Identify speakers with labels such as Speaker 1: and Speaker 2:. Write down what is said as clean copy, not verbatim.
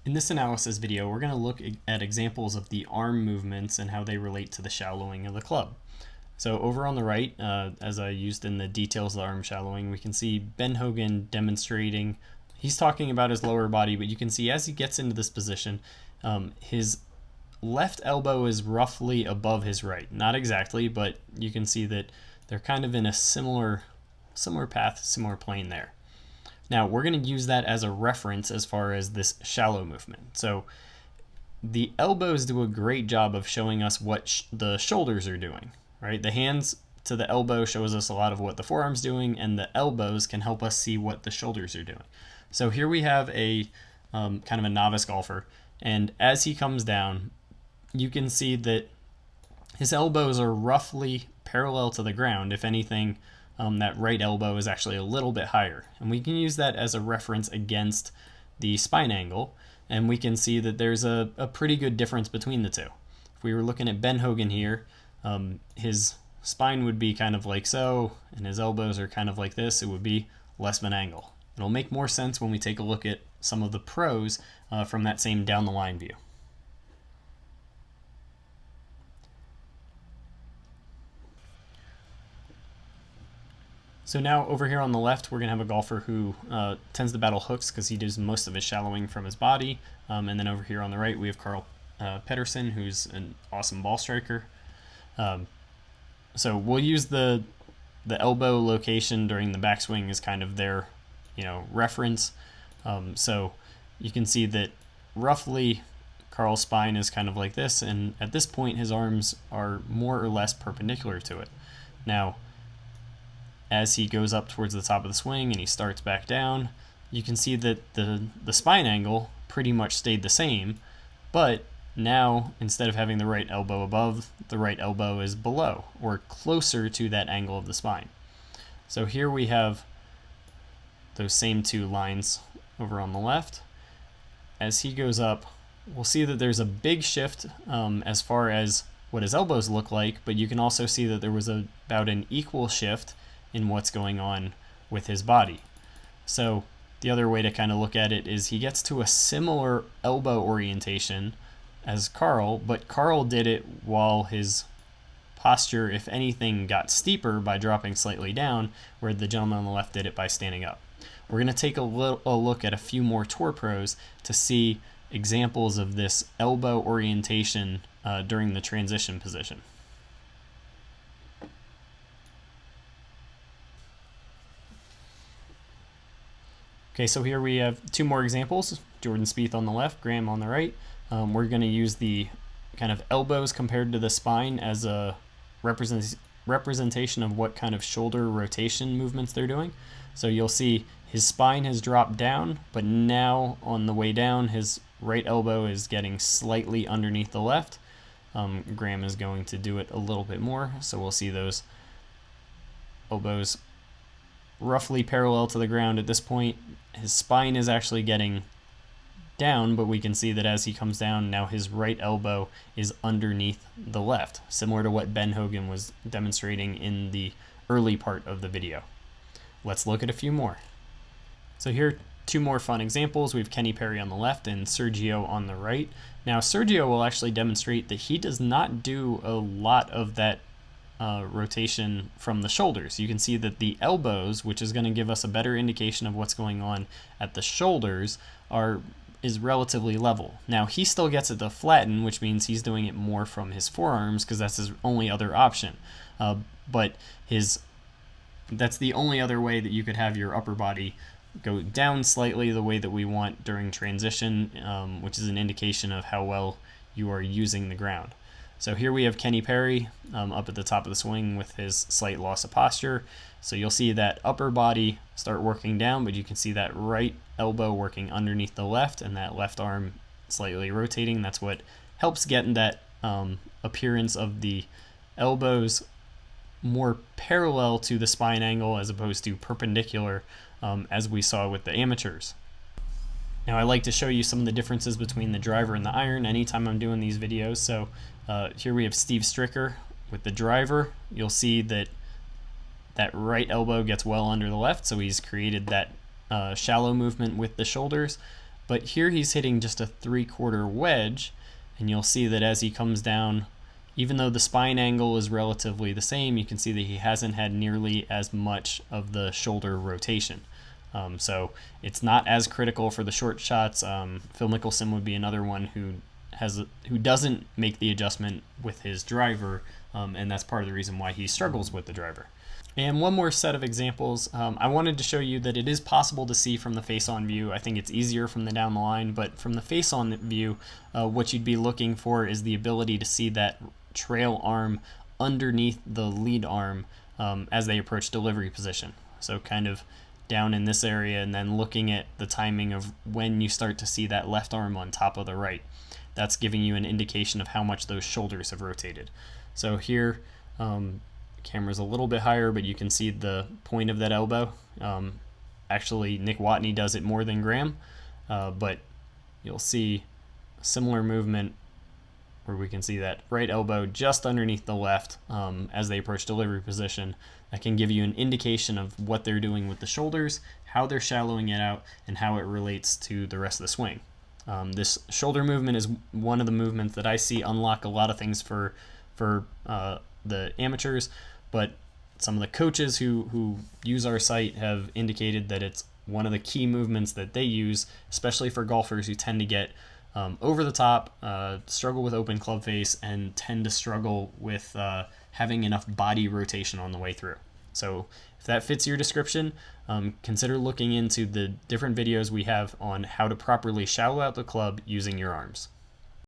Speaker 1: In this analysis video, we're going to look at examples of the arm movements and how they relate to the shallowing of the club. So over on the right, as I used in the details of the arm shallowing, we can see Ben Hogan demonstrating. He's talking about his lower body, but you can see as he gets into this position, his left elbow is roughly above his right. Not exactly, but you can see that they're kind of in a similar path, similar plane there. Now we're going to use that as a reference as far as this shallow movement. So the elbows do a great job of showing us what the shoulders are doing, right? The hands to the elbow shows us a lot of what the forearm's doing, and the elbows can help us see what the shoulders are doing. So here we have a kind of a novice golfer, and as he comes down, you can see that his elbows are roughly parallel to the ground. If anything, that right elbow is actually a little bit higher. And we can use that as a reference against the spine angle, and we can see that there's a pretty good difference between the two. If we were looking at Ben Hogan here, his spine would be kind of like so, and his elbows are kind of like this. It would be less of an angle. It'll make more sense when we take a look at some of the pros from that same down the line view. So now over here on the left, we're going to have a golfer who tends to battle hooks because he does most of his shallowing from his body. And then over here on the right, we have Carl Pedersen, who's an awesome ball striker. So we'll use the elbow location during the backswing as kind of their reference. So you can see that roughly Carl's spine is kind of like this, and at this point his arms are more or less perpendicular to it. Now, as he goes up towards the top of the swing and he starts back down, you can see that the spine angle pretty much stayed the same, but now instead of having the right elbow above, the right elbow is below or closer to that angle of the spine. So here we have those same two lines over on the left. As he goes up, we'll see that there's a big shift as far as what his elbows look like, but you can also see that there was about an equal shift in what's going on with his body. So the other way to kind of look at it is he gets to a similar elbow orientation as Carl, but Carl did it while his posture, if anything, got steeper by dropping slightly down, where the gentleman on the left did it by standing up. We're going to take a look at a few more tour pros to see examples of this elbow orientation during the transition position. Okay, so here we have two more examples. Jordan Spieth on the left, Graham on the right. We're going to use the kind of elbows compared to the spine as a representation of what kind of shoulder rotation movements they're doing. So you'll see his spine has dropped down, but now on the way down, his right elbow is getting slightly underneath the left. Graham is going to do it a little bit more, so we'll see those elbows roughly parallel to the ground at this point. His spine is actually getting down, but we can see that as he comes down, now his right elbow is underneath the left, similar to what Ben Hogan was demonstrating in the early part of the video. Let's look at a few more. So here are two more fun examples. We have Kenny Perry on the left and Sergio on the right. Now Sergio will actually demonstrate that he does not do a lot of that rotation from the shoulders. You can see that the elbows, which is going to give us a better indication of what's going on at the shoulders, is relatively level. Now he still gets it to flatten, which means he's doing it more from his forearms because that's his only other option. But that's the only other way that you could have your upper body go down slightly the way that we want during transition, which is an indication of how well you are using the ground. So here we have Kenny Perry up at the top of the swing with his slight loss of posture. So you'll see that upper body start working down, but you can see that right elbow working underneath the left and that left arm slightly rotating. That's what helps get in that appearance of the elbows more parallel to the spine angle as opposed to perpendicular as we saw with the amateurs. Now I like to show you some of the differences between the driver and the iron anytime I'm doing these videos. So here we have Steve Stricker with the driver. You'll see that right elbow gets well under the left, so he's created that shallow movement with the shoulders. But here he's hitting just a 3/4 wedge, and you'll see that as he comes down, even though the spine angle is relatively the same, you can see that he hasn't had nearly as much of the shoulder rotation. So it's not as critical for the short shots. Phil Mickelson would be another one who doesn't make the adjustment with his driver, and that's part of the reason why he struggles with the driver. And one more set of examples. I wanted to show you that it is possible to see from the face-on view. I think it's easier from the down the line, but from the face-on view, what you'd be looking for is the ability to see that trail arm underneath the lead arm as they approach delivery position. So kind of down in this area, and then looking at the timing of when you start to see that left arm on top of the right. That's giving you an indication of how much those shoulders have rotated. So here, camera's a little bit higher, but you can see the point of that elbow. Actually, Nick Watney does it more than Graham, but you'll see a similar movement where we can see that right elbow just underneath the left as they approach delivery position. That can give you an indication of what they're doing with the shoulders, how they're shallowing it out, and how it relates to the rest of the swing. This shoulder movement is one of the movements that I see unlock a lot of things for the amateurs, but some of the coaches who use our site have indicated that it's one of the key movements that they use, especially for golfers who tend to get over the top, struggle with open club face, and tend to struggle with having enough body rotation on the way through. So if that fits your description, consider looking into the different videos we have on how to properly shallow out the club using your arms.